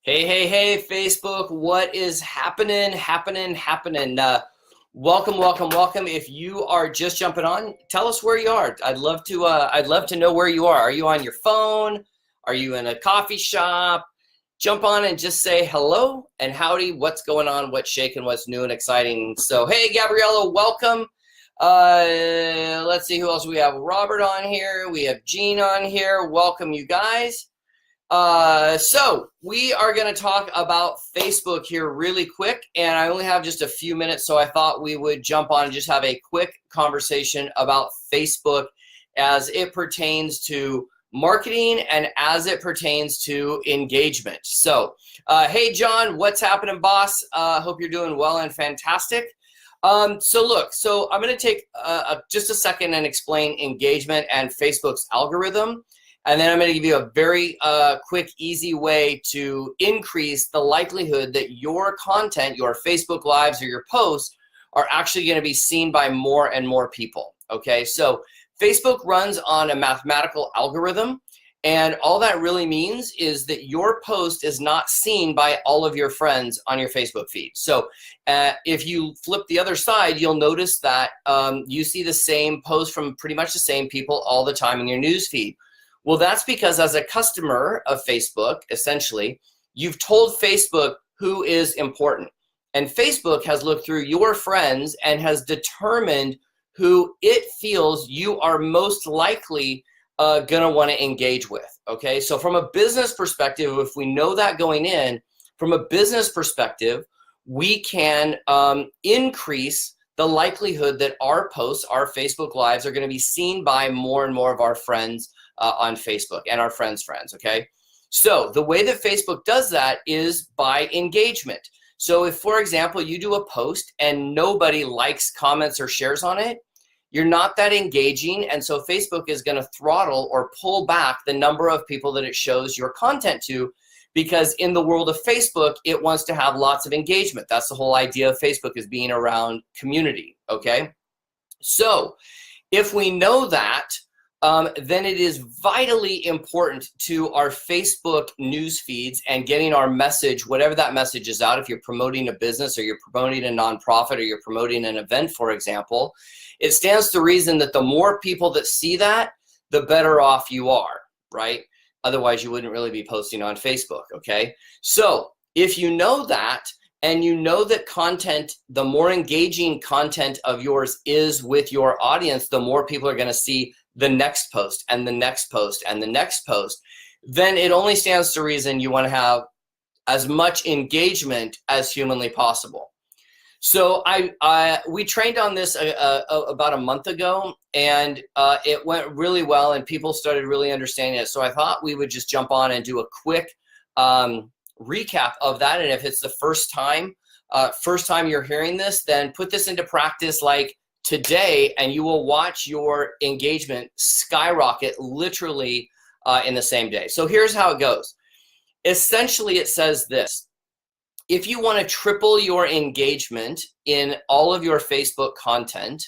Hey, Facebook, what is happening? Welcome. If you are just jumping on, tell us where you are. I'd love to know where you are. Are you on your phone? Are you in a coffee shop? Jump on and just say hello and howdy. What's going on? What's shaking? What's new and exciting? So, hey, Gabriella, welcome. Let's see who else we have. Robert on here. We have Jean on here. Welcome, you guys. So we are going to talk about Facebook here really quick, and I only have just a few minutes, so I thought we would jump on and just have a quick conversation about Facebook as it pertains to marketing and as it pertains to engagement. So, hey, John, what's happening, boss? Hope you're doing well and fantastic. So I'm going to take just a second and explain engagement and Facebook's algorithm. And then I'm going to give you a very quick, easy way to increase the likelihood that your content, your Facebook Lives or your posts are actually going to be seen by more and more people. Okay, so Facebook runs on a mathematical algorithm. And all that really means is that your post is not seen by all of your friends on your Facebook feed. So if you flip the other side, you'll notice that you see the same post from pretty much the same people all the time in your news feed. Well, that's because as a customer of Facebook, essentially, you've told Facebook who is important. And Facebook has looked through your friends and has determined who it feels you are most likely going to want to engage with. Okay, so from a business perspective, if we know that going in, from a business perspective, we can increase the likelihood that our posts, our Facebook Lives are going to be seen by more and more of our friends on Facebook and our friends' friends, okay? So the way that Facebook does that is by engagement. So if, for example, you do a post and nobody likes, comments, or shares on it, you're not that engaging, and so Facebook is going to throttle or pull back the number of people that it shows your content to, because in the world of Facebook, it wants to have lots of engagement. That's the whole idea of Facebook, is being around community, okay? So if we know that, then it is vitally important to our Facebook news feeds and getting our message, whatever that message is out. If you're promoting a business or you're promoting a nonprofit or you're promoting an event, for example, it stands to reason that the more people that see that, the better off you are, right? Otherwise, you wouldn't really be posting on Facebook, okay? So if you know that, and you know that content, the more engaging content of yours is with your audience, the more people are going to see the next post and the next post and the next post, then it only stands to reason you want to have as much engagement as humanly possible. So we trained on this about a month ago, and it went really well, and people started really understanding it. So I thought we would just jump on and do a quick recap of that. And if it's the first time you're hearing this, then put this into practice like today, and you will watch your engagement skyrocket literally in the same day. So here's how it goes. Essentially, it says this: if you want to triple your engagement in all of your Facebook content,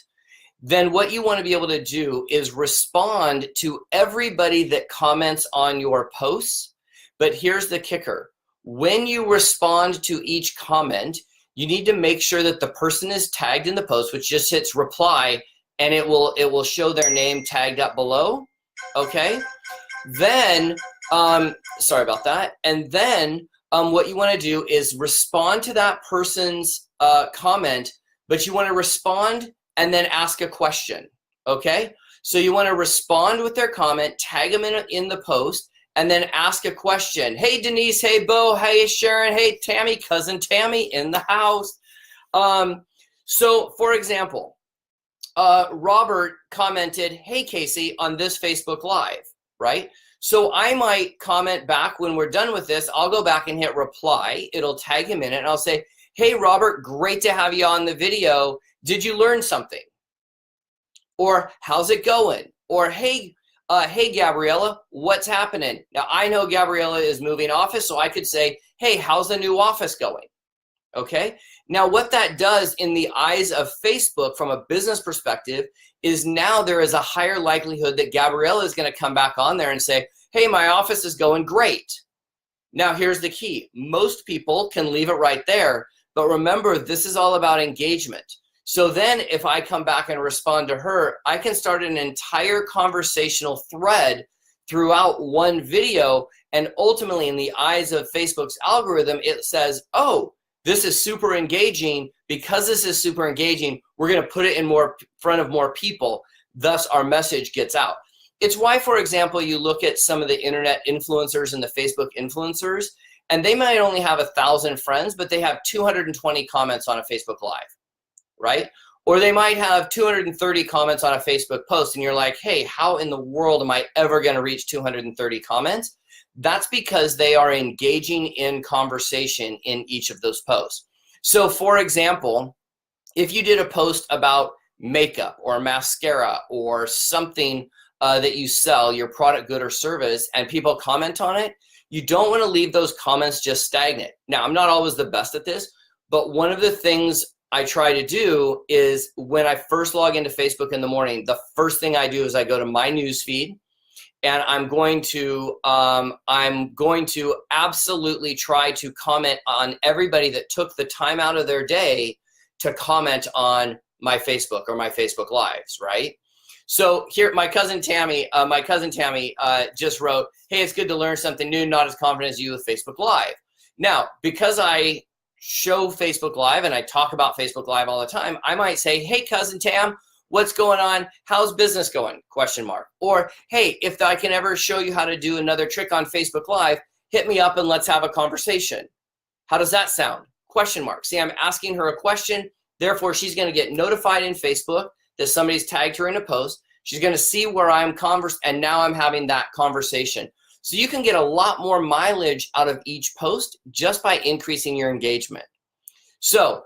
then what you want to be able to do is respond to everybody that comments on your posts. But here's the kicker. When you respond to each comment, you need to make sure that the person is tagged in the post, which just hits reply, and it will show their name tagged up below, okay? Then, sorry about that. And then what you want to do is respond to that person's comment, but you want to respond and then ask a question, okay? So you want to respond with their comment, tag them in the post, and then ask a question. Hey, Denise. Hey, Bo. Hey, Sharon. Hey, Tammy. Cousin Tammy in the house. So, for example, Robert commented, hey, Casey, on this Facebook Live, right? So I might comment back when we're done with this. I'll go back and hit reply. It'll tag him in it, and I'll say, hey, Robert, great to have you on the video. Did you learn something? Or how's it going? Or hey, Gabriella, what's happening? Now, I know Gabriella is moving office, so I could say, hey, how's the new office going? Okay. Now, what that does in the eyes of Facebook from a business perspective is now there is a higher likelihood that Gabriella is going to come back on there and say, hey, my office is going great. Now, here's the key. Most people can leave it right there, but remember, this is all about engagement. So then if I come back and respond to her, I can start an entire conversational thread throughout one video, and ultimately in the eyes of Facebook's algorithm, it says, oh, this is super engaging. Because this is super engaging, we're going to put it in front of more people. Thus, our message gets out. It's why, for example, you look at some of the internet influencers and the Facebook influencers, and they might only have 1,000 friends, but they have 220 comments on a Facebook Live, right? Or they might have 230 comments on a Facebook post, and you're like, hey, how in the world am I ever going to reach 230 comments? That's because they are engaging in conversation in each of those posts. So, for example, if you did a post about makeup or mascara or something that you sell, your product, good, or service, and people comment on it, you don't want to leave those comments just stagnant. Now, I'm not always the best at this, but one of the things I try to do is when I first log into Facebook in the morning, the first thing I do is I go to my news feed, and I'm going to absolutely try to comment on everybody that took the time out of their day to comment on my Facebook or my Facebook Lives, right? So here, my cousin Tammy just wrote, hey, it's good to learn something new, not as confident as you with Facebook Live. Now, because I show Facebook Live and I talk about Facebook Live all the time, I might say, hey, cousin Tam, what's going on? How's business going? Question mark. Or, hey, if I can ever show you how to do another trick on Facebook Live, hit me up and let's have a conversation. How does that sound? Question mark. See, I'm asking her a question. Therefore, she's going to get notified in Facebook that somebody's tagged her in a post. She's going to see where I'm and now I'm having that conversation. So you can get a lot more mileage out of each post just by increasing your engagement. So,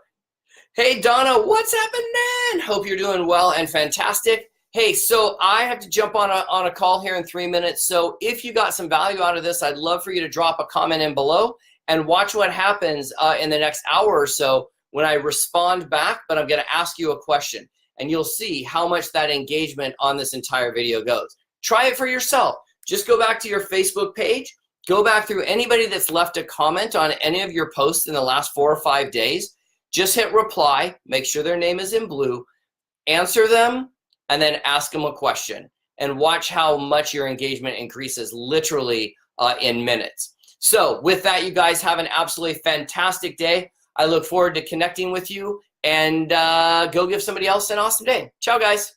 hey, Donna, what's happening? Hope you're doing well and fantastic. Hey, so I have to jump on a call here in 3 minutes. So if you got some value out of this, I'd love for you to drop a comment in below and watch what happens in the next hour or so when I respond back, but I'm going to ask you a question. And you'll see how much that engagement on this entire video goes. Try it for yourself. Just go back to your Facebook page. Go back through anybody that's left a comment on any of your posts in the last 4 or 5 days. Just hit reply. Make sure their name is in blue. Answer them, and then ask them a question. And watch how much your engagement increases literally in minutes. So with that, you guys have an absolutely fantastic day. I look forward to connecting with you. And go give somebody else an awesome day. Ciao, guys.